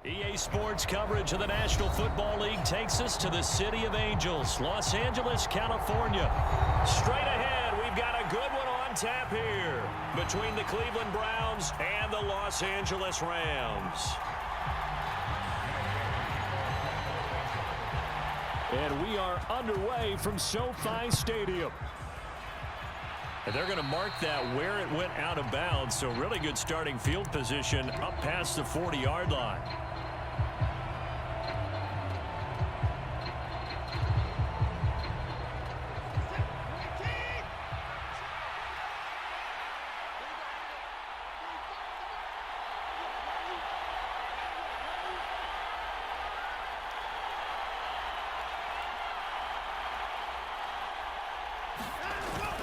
EA Sports coverage of the National Football League takes us to the City of Angels, Los Angeles, California. Straight ahead, we've got a good one on tap here between the Cleveland Browns and the Los Angeles Rams. And we are underway from SoFi Stadium. And they're going to mark that where it went out of bounds, so really good starting field position up past the 40-yard line.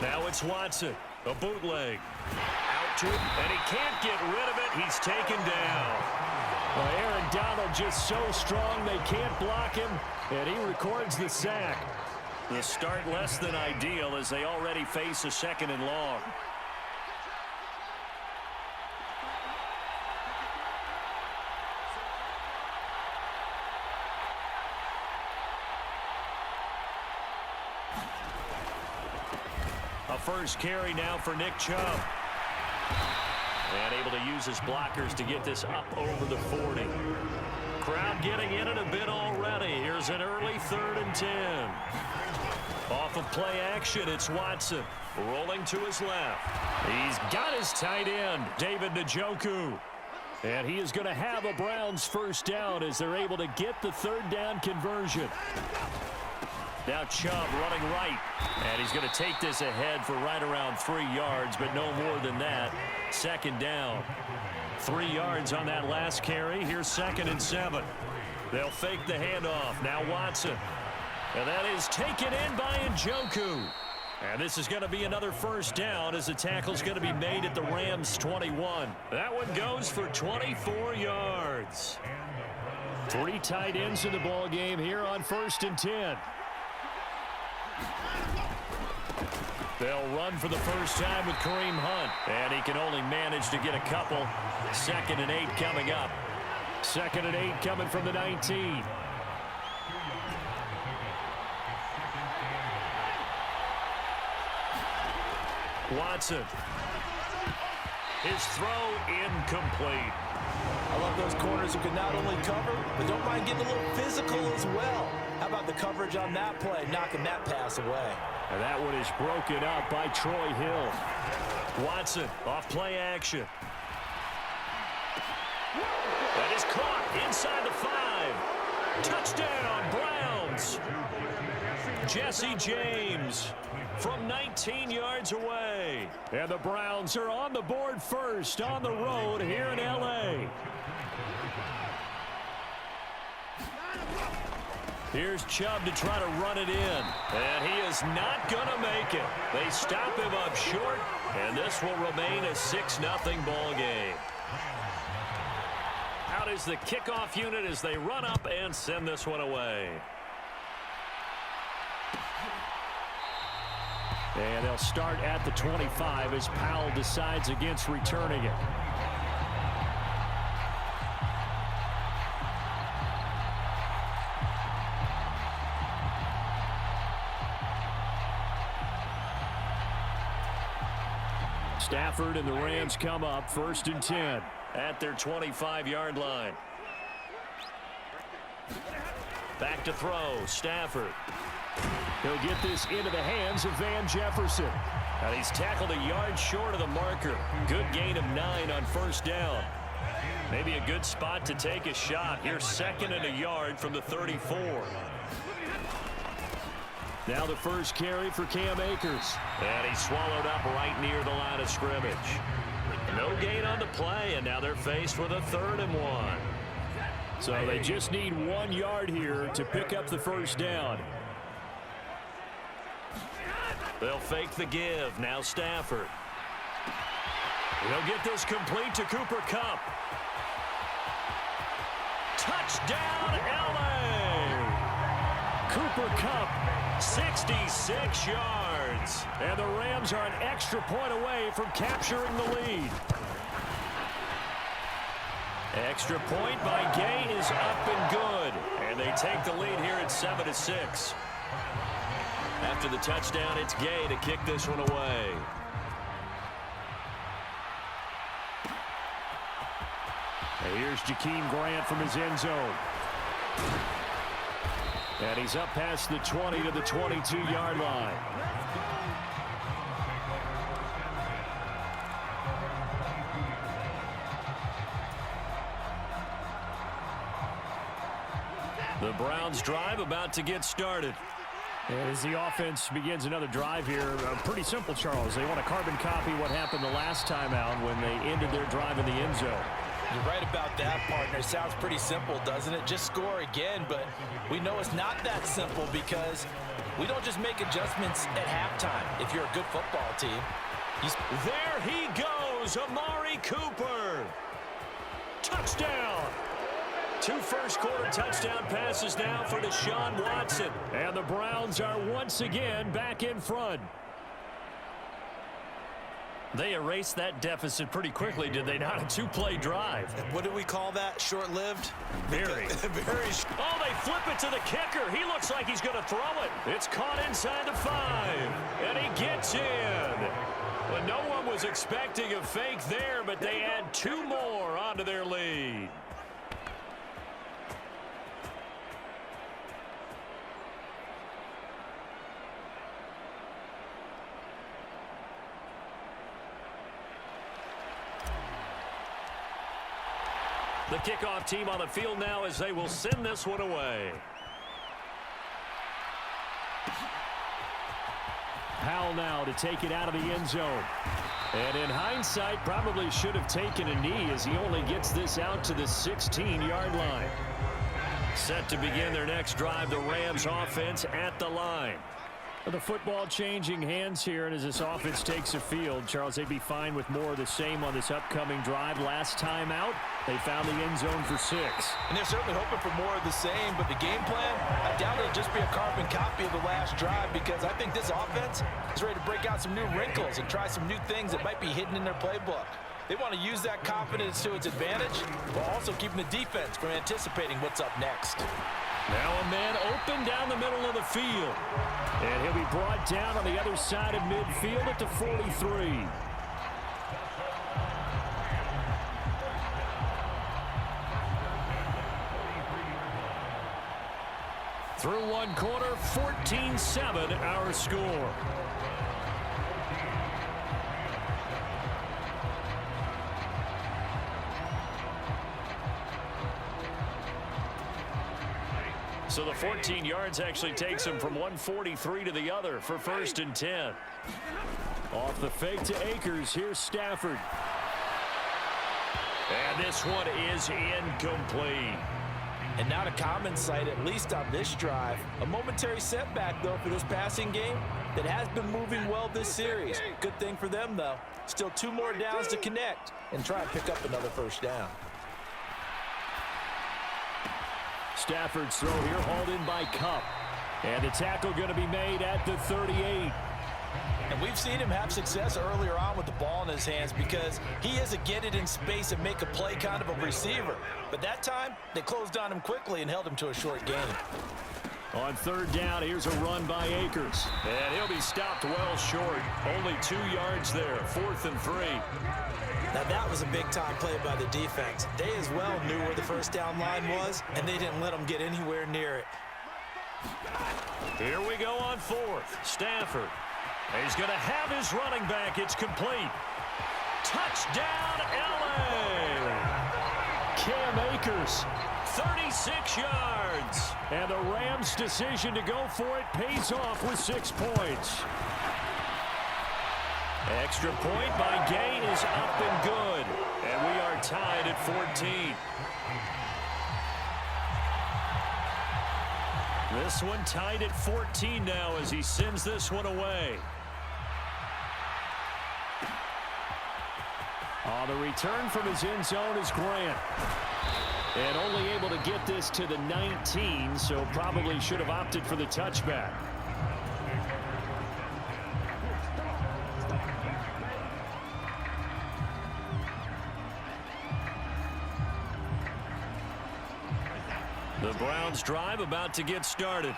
Now it's Watson, a bootleg. Out to him, and he can't get rid of it. He's taken down. Well, Aaron Donald just so strong they can't block him, and he records the sack. The start less than ideal as they already face a second and long. A first carry now for Nick Chubb. And able to use his blockers to get this up over the 40. Crowd getting in it a bit already. Here's an early 3rd and 10. Off of play action, it's Watson. Rolling to his left. He's got his tight end, David Njoku. And he is going to have a Browns first down as they're able to get the 3rd down conversion. Now Chubb running right, and he's going to take this ahead for right around 3 yards, but no more than that. 2nd down. 3 yards on that last carry. Here's 2nd and 7. They'll fake the handoff. Now Watson. And that is taken in by Njoku. And this is going to be another first down as the tackle's going to be made at the Rams' 21. That one goes for 24 yards. 3 tight ends in the ball game here on 1st and 10. They'll run for the first time with Kareem Hunt. And he can only manage to get a couple. 2nd and 8 coming up. 2nd and 8 coming from the 19. Watson. His throw incomplete. I love those corners who can not only cover, but don't mind getting a little physical as well. How about the coverage on that play, knocking that pass away? And that one is broken up by Troy Hill. Watson off play action. That is caught inside the 5. Touchdown, Browns. Jesse James from 19 yards away. And the Browns are on the board first on the road here in L.A. Here's Chubb to try to run it in. And he is not going to make it. They stop him up short, and this will remain a 6-0 ball game. Out is the kickoff unit as they run up and send this one away. And they'll start at the 25 as Powell decides against returning it. Stafford and the Rams come up 1st and 10 at their 25-yard line. Back to throw, Stafford. He'll get this into the hands of Van Jefferson. And he's tackled a yard short of the marker. Good gain of 9 on 1st down. Maybe a good spot to take a shot. Here's 2nd and a yard from the 34. Now the first carry for Cam Akers. And he's swallowed up right near the line of scrimmage. No gain on the play, and now they're faced with a 3rd and 1. So they just need 1 yard here to pick up the first down. They'll fake the give. Now Stafford. He'll get this complete to Cooper Kupp. Touchdown, L.A. Cooper Kupp, 66 yards. And the Rams are an extra point away from capturing the lead. Extra point by Gay is up and good. And they take the lead here at 7-6. After the touchdown, it's Gay to kick this one away. And here's Jakeem Grant from his end zone. And he's up past the 20 to the 22-yard line. The Browns drive about to get started. As the offense begins another drive here, pretty simple, Charles. They want to carbon copy what happened the last time out when they ended their drive in the end zone. You're right about that, partner. Sounds pretty simple, doesn't it? Just score again, but we know it's not that simple because we don't just make adjustments at halftime if you're a good football team. There he goes, Amari Cooper. Touchdown. 2 first-quarter touchdown passes now for Deshaun Watson. And the Browns are once again back in front. They erased that deficit pretty quickly, did they not? A 2-play drive. What do we call that? Short-lived? Very. Very. Oh, they flip it to the kicker. He looks like he's going to throw it. It's caught inside the 5. And he gets in. Well, no one was expecting a fake there, but they add 2 more onto their lead. The kickoff team on the field now as they will send this one away. Powell now to take it out of the end zone. And in hindsight, probably should have taken a knee as he only gets this out to the 16-yard line. Set to begin their next drive, the Rams offense at the line. The football changing hands here, and as this offense takes the field, Charles, they'd be fine with more of the same on this upcoming drive. Last time out, they found the end zone for 6. And they're certainly hoping for more of the same, but the game plan, I doubt it'll just be a carbon copy of the last drive because I think this offense is ready to break out some new wrinkles and try some new things that might be hidden in their playbook. They want to use that confidence to its advantage while also keeping the defense from anticipating what's up next. Now a man open down the middle of the field. And he'll be brought down on the other side of midfield at the 43. Through one quarter, 14-7 our score. So the 14 yards actually takes him from 143 to the other for 1st and 10. Off the fake to Akers, here's Stafford. And this one is incomplete. And not a common sight, at least on this drive. A momentary setback, though, for this passing game that has been moving well this series. Good thing for them, though. Still 2 more downs to connect and try and pick up another first down. Stafford's throw here hauled in by Kupp. And the tackle going to be made at the 38. And we've seen him have success earlier on with the ball in his hands because he is a get it in space and make a play kind of a receiver. But that time, they closed on him quickly and held him to a short gain. On 3rd down, here's a run by Akers. And he'll be stopped well short. Only 2 yards there, 4th and 3. Now that was a big-time play by the defense. They as well knew where the first down line was, and they didn't let them get anywhere near it. Here we go on 4th. Stafford. He's going to have his running back. It's complete. Touchdown, L.A. Cam Akers. 36 yards. And the Rams' decision to go for it pays off with 6 points. Extra point by Gain is up and good. And we are tied at 14. This one tied at 14 now as he sends this one away. On the return from his end zone is Grant. And only able to get this to the 19, so probably should have opted for the touchback. The Browns drive about to get started.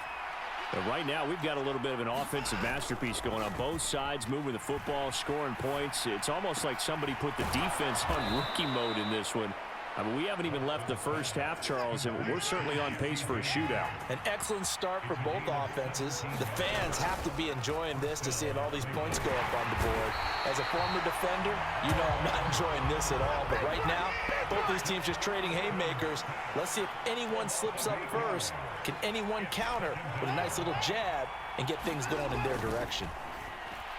But right now, we've got a little bit of an offensive masterpiece going on both sides, moving the football, scoring points. It's almost like somebody put the defense on rookie mode in this one. I mean, we haven't even left the first half, Charles, and we're certainly on pace for a shootout. An excellent start for both offenses. The fans have to be enjoying this to seeing all these points go up on the board. As a former defender, you know I'm not enjoying this at all. But right now, both these teams just trading haymakers. Let's see if anyone slips up first. Can anyone counter with a nice little jab and get things going in their direction?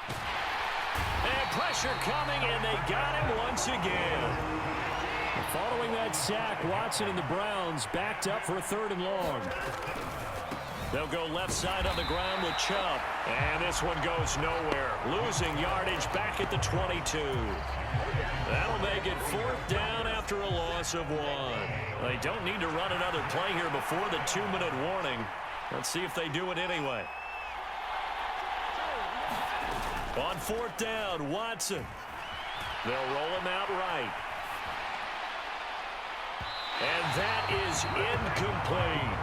And pressure coming, and they got him once again. Following that sack, Watson and the Browns backed up for a 3rd and long. They'll go left side on the ground with Chubb. And this one goes nowhere. Losing yardage back at the 22. That'll make it 4th down after a loss of 1. They don't need to run another play here before the 2-minute warning. Let's see if they do it anyway. On 4th down, Watson. They'll roll him out right. And that is incomplete.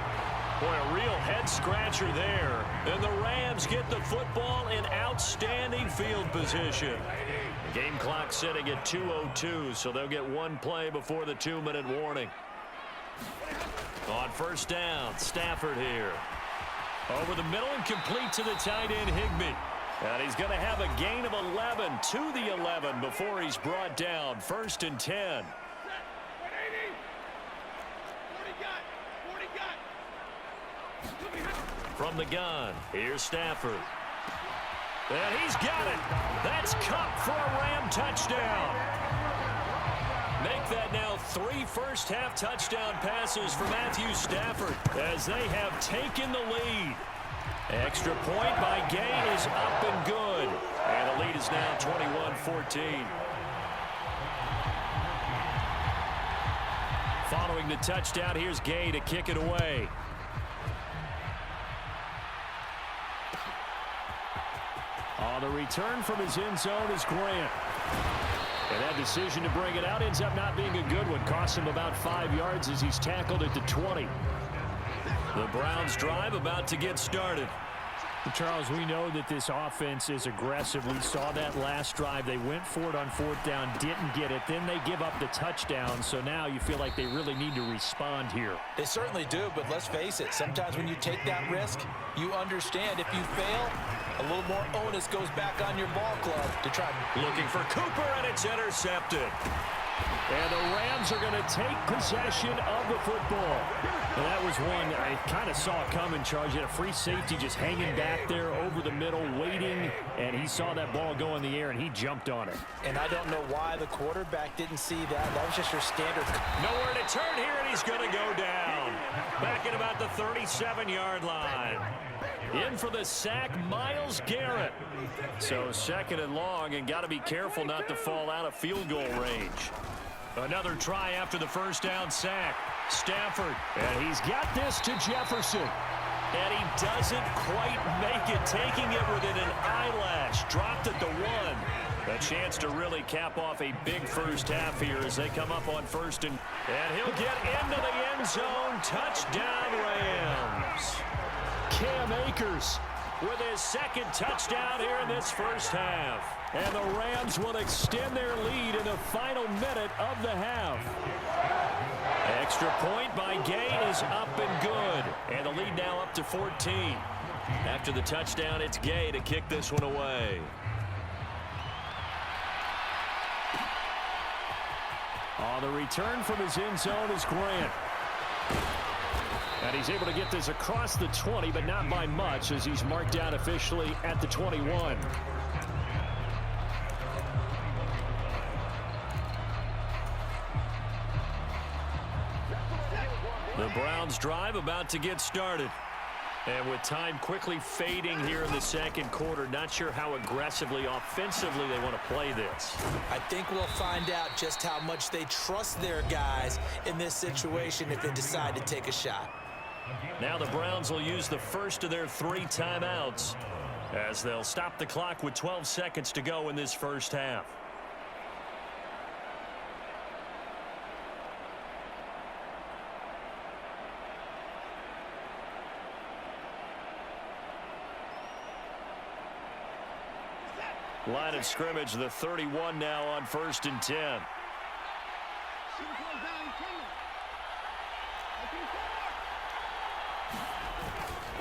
Boy, a real head-scratcher there. And the Rams get the football in outstanding field position. The game clock sitting at 2:02, so they'll get one play before the 2-minute warning. On 1st down, Stafford here. Over the middle and complete to the tight end, Higbee. And he's going to have a gain of 11 to the 11 before he's brought down. 1st and 10. From the gun, here's Stafford. And he's got it. That's Cup for a Ram touchdown. Make that now 3 first-half touchdown passes for Matthew Stafford as they have taken the lead. Extra point by Gay is up and good. And the lead is now 21-14. Following the touchdown, here's Gay to kick it away. On the return from his end zone is Grant. And that decision to bring it out ends up not being a good one. Costs him about 5 yards as he's tackled at the 20. The Browns drive about to get started. Charles, we know that this offense is aggressive. We saw that last drive. They went for it on 4th down, didn't get it. Then they give up the touchdown. So now you feel like they really need to respond here. They certainly do, but let's face it. Sometimes when you take that risk, you understand if you fail, a little more onus goes back on your ball club to try. Looking for Cooper, and it's intercepted. And the Rams are going to take possession of the football. And that was one I kind of saw coming, Charles. You had a free safety just hanging back there over the middle, waiting, and he saw that ball go in the air, and he jumped on it. And I don't know why the quarterback didn't see that. That was just your standard. Nowhere to turn here, and he's going to go down. Back at about the 37-yard line. In for the sack, Myles Garrett. So 2nd and long, and got to be careful not to fall out of field goal range. Another try after the 1st down sack. Stafford, and he's got this to Jefferson. And he doesn't quite make it, taking it within an eyelash. Dropped at the 1. A chance to really cap off a big first half here as they come up on 1st and he'll get into the end zone. Touchdown, Rams. Cam Akers with his 2nd touchdown here in this first half. And the Rams will extend their lead in the final minute of the half. Extra point by Gay is up and good. And the lead now up to 14. After the touchdown, it's Gay to kick this one away. On the return from his end zone is Grant. And he's able to get this across the 20, but not by much, as he's marked down officially at the 21. The Browns drive about to get started. And with time quickly fading here in the 2nd quarter, not sure how aggressively, offensively they want to play this. I think we'll find out just how much they trust their guys in this situation if they decide to take a shot. Now the Browns will use the first of their 3 timeouts as they'll stop the clock with 12 seconds to go in this first half. Line of scrimmage, the 31 now on 1st and 10.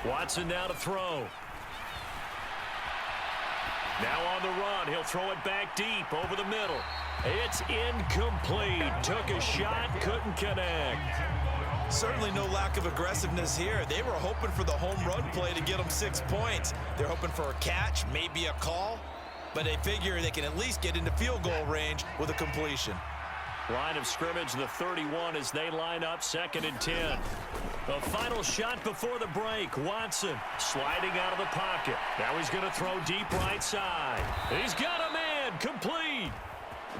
Watson now to throw. Now on the run. He'll throw it back deep over the middle. It's incomplete. Took a shot, couldn't connect. Certainly no lack of aggressiveness here. They were hoping for the home run play to get them 6 points. They're hoping for a catch, maybe a call, but they figure they can at least get into field goal range with a completion. Line of scrimmage, the 31 as they line up 2nd and 10. The final shot before the break. Watson sliding out of the pocket. Now he's going to throw deep right side. He's got a man, complete.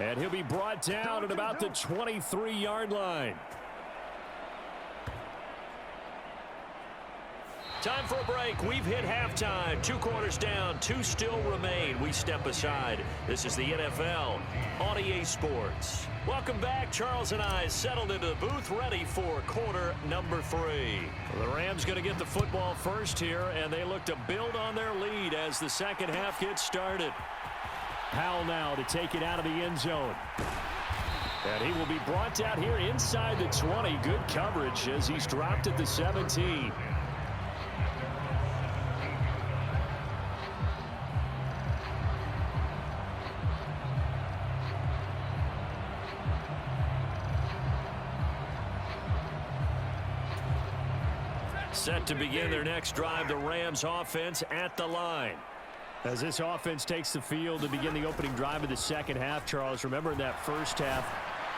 And he'll be brought down at about the 23-yard line. Time for a break. We've hit halftime. 2 quarters down. 2 still remain. We step aside. This is the NFL on EA Sports. Welcome back. Charles and I settled into the booth, ready for quarter number 3. The Rams going to get the football first here, and they look to build on their lead as the second half gets started. Powell now to take it out of the end zone. And he will be brought down here inside the 20. Good coverage as he's dropped at the 17. Set to begin their next drive, the Rams offense at the line. As this offense takes the field to begin the opening drive of the second half, Charles, remember in that first half,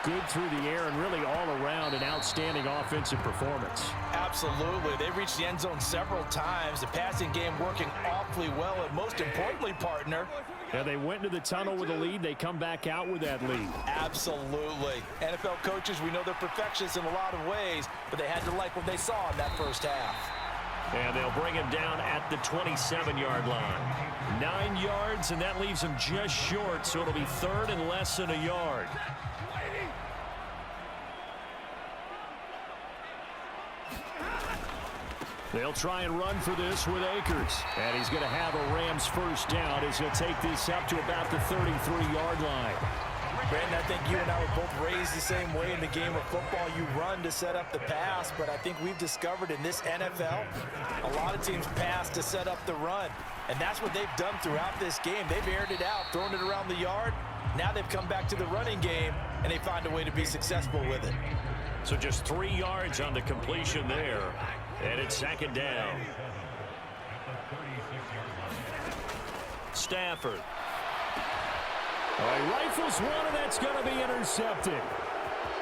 good through the air and really all around an outstanding offensive performance. Absolutely. They reached the end zone several times. The passing game working awfully well, and most importantly, partner, yeah, they went into the tunnel with a lead. They come back out with that lead. Absolutely. NFL coaches, we know they're perfectionists in a lot of ways, but they had to like what they saw in that first half. And they'll bring him down at the 27-yard line. 9 yards, and that leaves him just short, so it'll be 3rd and less than a yard. They'll try and run for this with Akers. And he's going to have a Rams first down as he'll take this up to about the 33-yard line. Brandon, I think you and I were both raised the same way in the game of football. You run to set up the pass, but I think we've discovered in this NFL, a lot of teams pass to set up the run. And that's what they've done throughout this game. They've aired it out, thrown it around the yard. Now they've come back to the running game, and they find a way to be successful with it. So just 3 yards on the completion there. And it's 2nd down. Stafford. He rifles one, and that's going to be intercepted.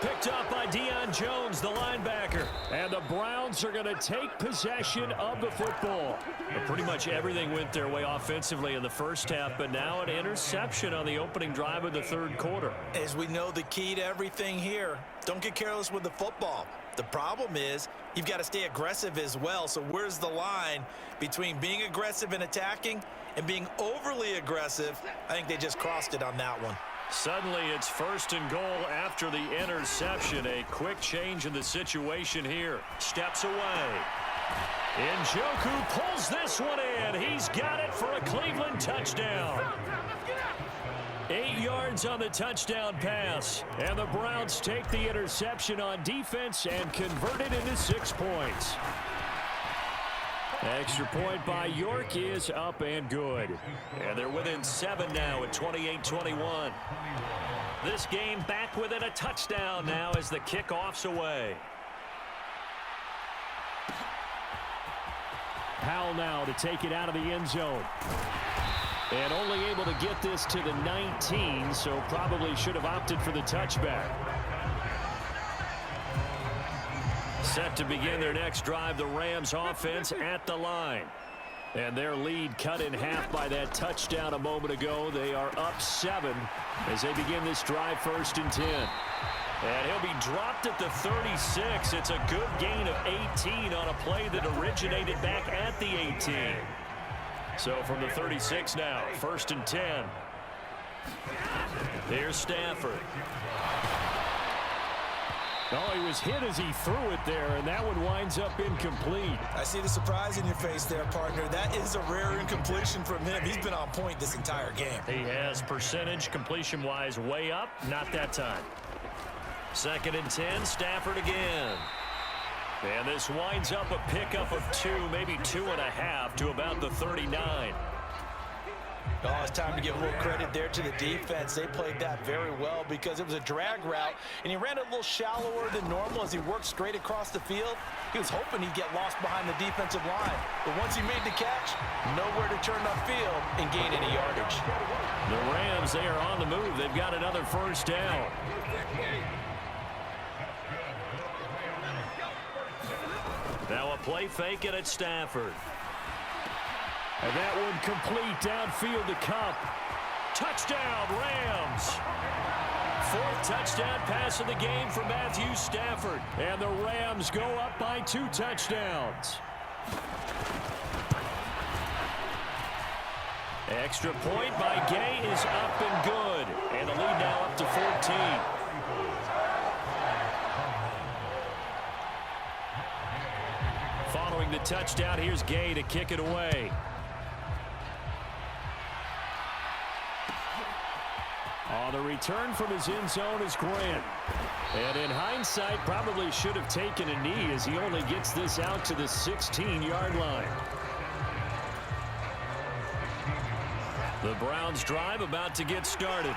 Picked up by Deion Jones, the linebacker. And the Browns are going to take possession of the football. Well, pretty much everything went their way offensively in the first half, but now an interception on the opening drive of the 3rd quarter. As we know, the key to everything here, don't get careless with the football. The problem is you've got to stay aggressive as well. So where's the line between being aggressive and attacking and being overly aggressive? I think they just crossed it on that one. Suddenly it's 1st and goal after the interception. A quick change in the situation here. Steps away. Njoku pulls this one in. He's got it for a Cleveland touchdown. 8 yards on the touchdown pass. And the Browns take the interception on defense and convert it into 6 points. Extra point by York is up and good. And they're within 7 now at 28-21. This game back within a touchdown now as the kickoff's away. Powell now to take it out of the end zone. And only able to get this to the 19, so probably should have opted for the touchback. Set to begin their next drive, the Rams offense at the line. And their lead cut in half by that touchdown a moment ago. They are up 7 as they begin this drive 1st and 10. And he'll be dropped at the 36. It's a good gain of 18 on a play that originated back at the 18. So from the 36 now, 1st and 10. Here's Stafford. Oh, he was hit as he threw it there, and that one winds up incomplete. I see the surprise in your face there, partner. That is a rare incompletion from him. He's been on point this entire game. He has percentage completion-wise way up. Not that time. 2nd and 10, Stafford again. And this winds up a pickup of 2, maybe 2.5 to about the 39. Oh, it's time to give a little credit there to the defense. They played that very well because it was a drag route, and he ran it a little shallower than normal as he worked straight across the field. He was hoping he'd get lost behind the defensive line. But once he made the catch, nowhere to turn upfield and gain any yardage. The Rams, they are on the move. They've got another first down. Now a play fake it at Stafford. And that one complete downfield to Cup. Touchdown, Rams. 4th touchdown pass of the game for Matthew Stafford. And the Rams go up by 2 touchdowns. Extra point by Gay is up and good. And the lead now up to 14. Following the touchdown, here's Gay to kick it away. On the return from his end zone is Grant. And in hindsight, probably should have taken a knee as he only gets this out to the 16-yard line. The Browns drive about to get started.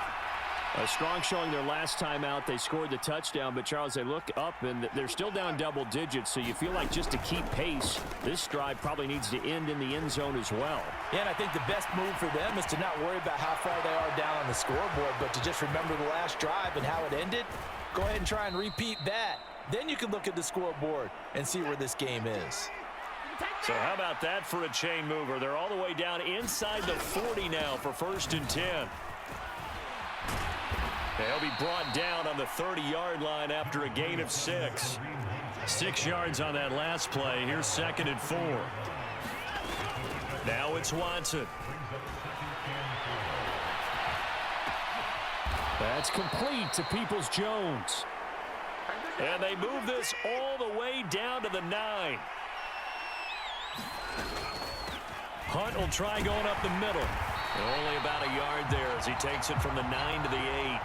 A strong showing their last time out. They scored the touchdown, but Charles, they look up and they're still down double digits, so you feel like just to keep pace, this drive probably needs to end in the end zone as well. Yeah, and I think the best move for them is to not worry about how far they are down on the scoreboard, but to just remember the last drive and how it ended. Go ahead and try and repeat that. Then you can look at the scoreboard and see where this game is. So how about that for a chain mover? They're all the way down inside the 40 now for 1st and 10. They'll be brought down on the 30-yard line after a gain of 6. 6 yards on that last play. Here's 2nd and 4. Now it's Watson. That's complete to Peoples-Jones. And they move this all the way down to the 9. Hunt will try going up the middle. Only about a yard there as he takes it from the 9 to the 8.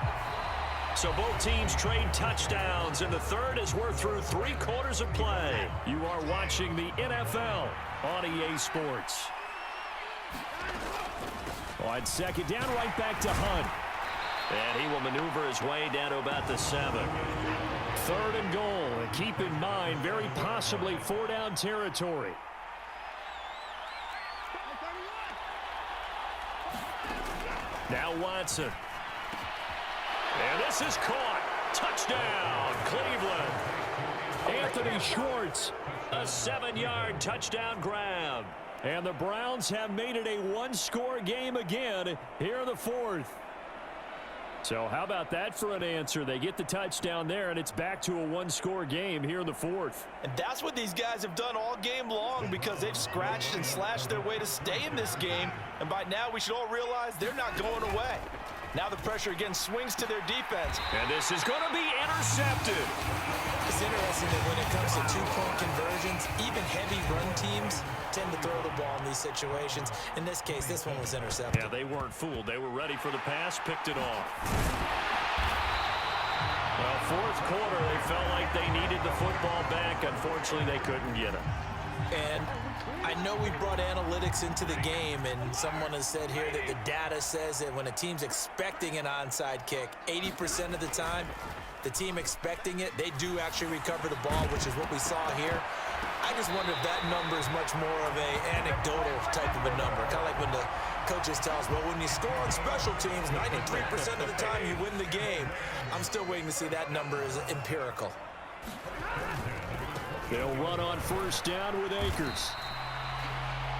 So both teams trade touchdowns, and the third as we're through 3 quarters of play. You are watching the NFL on EA Sports. On 2nd down, right back to Hunt. And he will maneuver his way down to about the 7. 3rd and goal. And keep in mind, very possibly 4-down territory. Now Watson. And this is caught. Touchdown, Cleveland. Anthony Schwartz. A 7-yard touchdown grab. And the Browns have made it a 1-score game again here in the 4th. So how about that for an answer? They get the touchdown there, and it's back to a 1-score game here in the 4th. And that's what these guys have done all game long because they've scratched and slashed their way to stay in this game. And by now, we should all realize they're not going away. Now the pressure again swings to their defense. And this is going to be intercepted. It's interesting that when it comes to 2-point conversions, even heavy run teams tend to throw the ball in these situations. In this case, this one was intercepted. Yeah, they weren't fooled. They were ready for the pass, picked it off. Well, 4th quarter, they felt like they needed the football back. Unfortunately, they couldn't get it. And I know we brought analytics into the game, and someone has said here that the data says that when a team's expecting an onside kick, 80% of the time, the team expecting it, they do actually recover the ball, which is what we saw here. I just wonder if that number is much more of a anecdotal type of a number. Kind of like when the coaches tell us, well, when you score on special teams, 93% of the time you win the game. I'm still waiting to see that number is empirical. They'll run on 1st down with Akers.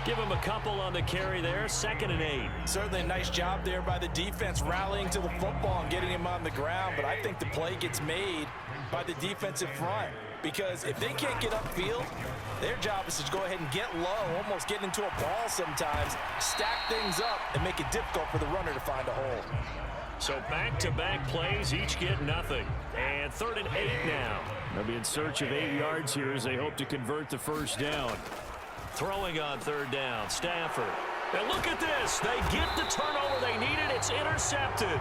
Give him a couple on the carry there. 2nd and 8. Certainly a nice job there by the defense rallying to the football and getting him on the ground, but I think the play gets made by the defensive front because if they can't get upfield, their job is to go ahead and get low, almost get into a ball sometimes, stack things up, and make it difficult for the runner to find a hole. So back-to-back plays, each get nothing. And 3rd and 8 now. They'll be in search of 8 yards here as they hope to convert the first down. Throwing on 3rd down, Stafford. And look at this. They get the turnover they needed. It's intercepted.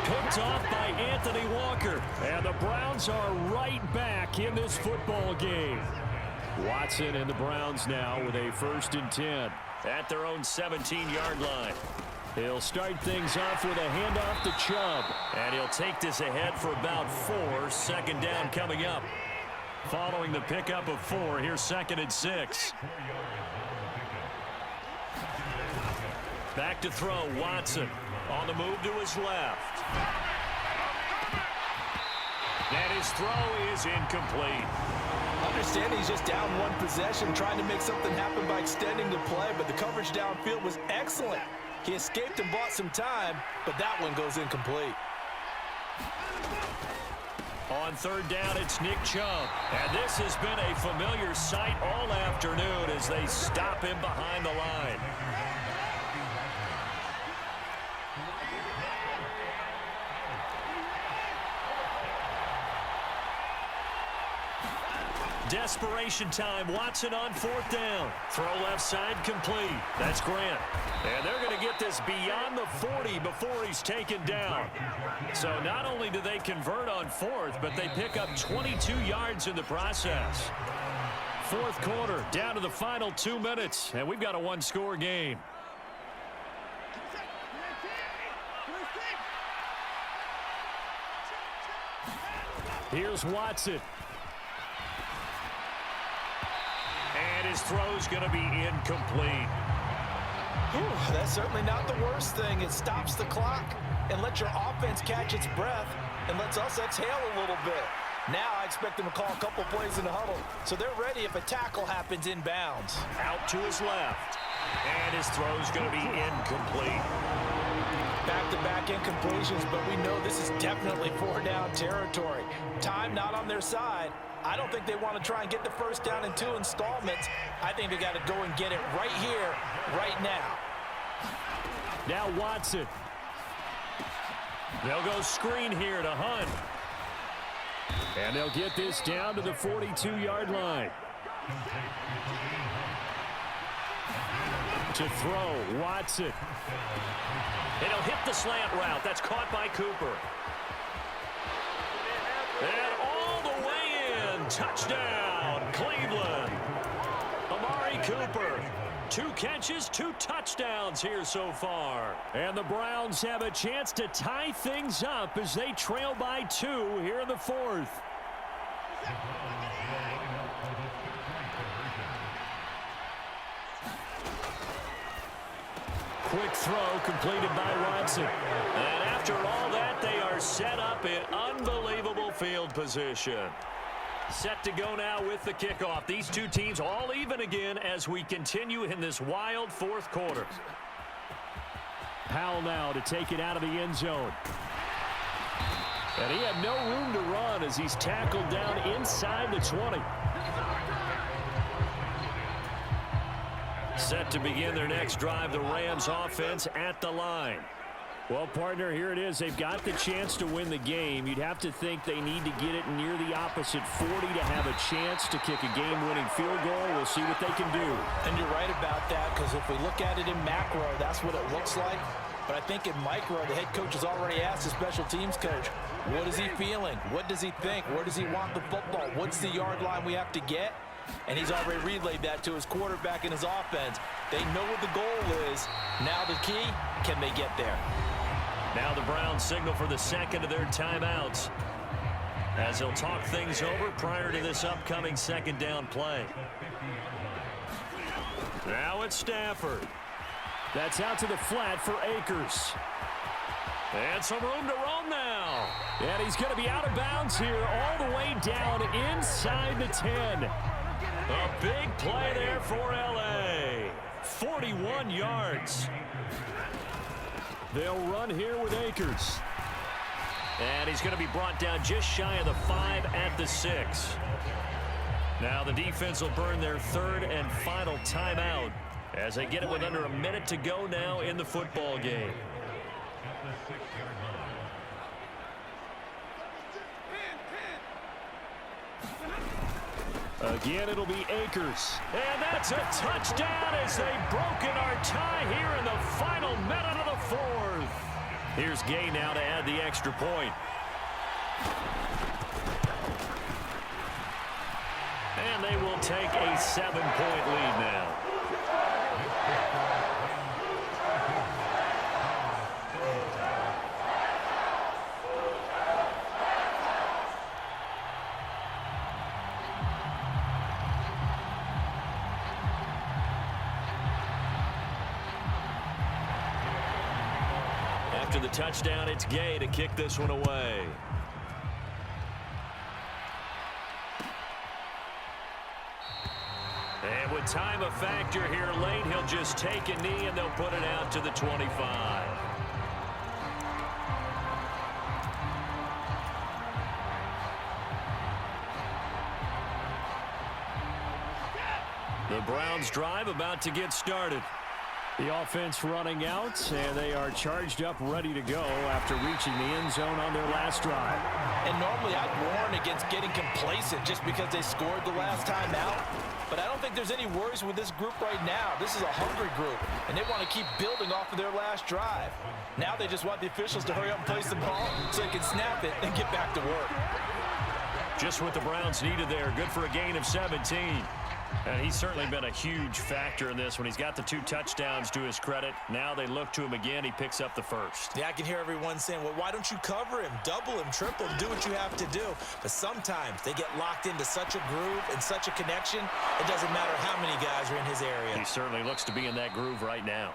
Picked off by Anthony Walker. And the Browns are right back in this football game. Watson and the Browns now with a 1st and 10. At their own 17-yard line. He'll start things off with a handoff to Chubb. And he'll take this ahead for about 4. 2nd down coming up. Following the pickup of 4, here's 2nd and 6. Back to throw, Watson. On the move to his left. And his throw is incomplete. Understand he's just down 1 possession, trying to make something happen by extending the play, but the coverage downfield was excellent. He escaped and bought some time, but that one goes incomplete. On 3rd down, it's Nick Chubb. And this has been a familiar sight all afternoon as they stop him behind the line. Desperation time. Watson on 4th down. Throw left side complete. That's Grant. And they're going to get this beyond the 40 before he's taken down. So not only do they convert on 4th, but they pick up 22 yards in the process. 4th quarter, down to the final 2 minutes, and we've got a 1-score game. Here's Watson. And his throw's going to be incomplete. Whew, that's certainly not the worst thing. It stops the clock and lets your offense catch its breath and lets us exhale a little bit. Now I expect them to call a couple plays in the huddle, so they're ready if a tackle happens inbounds. Out to his left. And his throw's going to be incomplete. Back-to-back incompletions, but we know this is definitely 4-down territory. Time not on their side. I don't think they want to try and get the first down in 2 installments. I think they got to go and get it right here, right now. Now Watson. They'll go screen here to Hunt. And they'll get this down to the 42-yard line. To throw, Watson. And he'll hit the slant route. That's caught by Cooper. And all the way in. Touchdown, Cleveland. Amari Cooper. 2 catches, 2 touchdowns here so far. And the Browns have a chance to tie things up as they trail by 2 here in the 4th. Quick throw completed by Watson. And after all that, they are set up in unbelievable field position. Set to go now with the kickoff. These 2 teams all even again as we continue in this wild 4th quarter. Powell now to take it out of the end zone. And he had no room to run as he's tackled down inside the 20. Set to begin their next drive, the Rams offense at the line. Well, partner, here it is. They've got the chance to win the game. You'd have to think they need to get it near the opposite 40 to have a chance to kick a game-winning field goal. We'll see what they can do. And you're right about that, because if we look at it in macro, that's what it looks like. But I think in micro, the head coach has already asked the special teams coach, what is he feeling? What does he think? Where does he want the football? What's the yard line we have to get? And he's already relayed that to his quarterback and his offense. They know what the goal is. Now the key, can they get there? Now the Browns signal for the second of their timeouts as they'll talk things over prior to this upcoming 2nd down play. Now it's Stafford. That's out to the flat for Akers. And some room to roam now. And he's going to be out of bounds here all the way down inside the 10. A big play there for L.A. 41 yards. They'll run here with Akers. And he's going to be brought down just shy of the 5 at the 6. Now the defense will burn their 3rd and final timeout as they get it with under a minute to go now in the football game. Again, it'll be Akers. And that's a touchdown as they've broken our tie here in the final minute of the fourth. Here's Gay now to add the extra point. And they will take a 7-point lead now. After the touchdown, it's Gay to kick this one away. And with time a factor here late, he'll just take a knee and they'll put it out to the 25. The Browns drive about to get started. The offense running out, and they are charged up, ready to go after reaching the end zone on their last drive. And normally I'd warn against getting complacent just because they scored the last time out. But I don't think there's any worries with this group right now. This is a hungry group, and they want to keep building off of their last drive. Now they just want the officials to hurry up and place the ball so they can snap it and get back to work. Just what the Browns needed there. Good for a gain of 17. And he's certainly been a huge factor in this when he's got the 2 touchdowns to his credit. Now they look to him again. He picks up the first. Yeah, I can hear everyone saying, well, why don't you cover him, double him, triple him, do what you have to do. But sometimes they get locked into such a groove and such a connection, it doesn't matter how many guys are in his area. He certainly looks to be in that groove right now.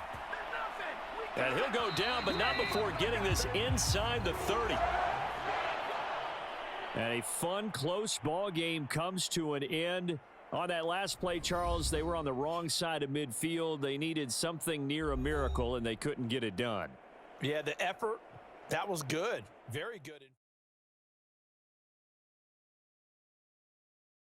And he'll go down, but not before getting this inside the 30. And a fun, close ball game comes to an end. On that last play, Charles, they were on the wrong side of midfield. They needed something near a miracle, and they couldn't get it done. Yeah, the effort, that was good. Very good.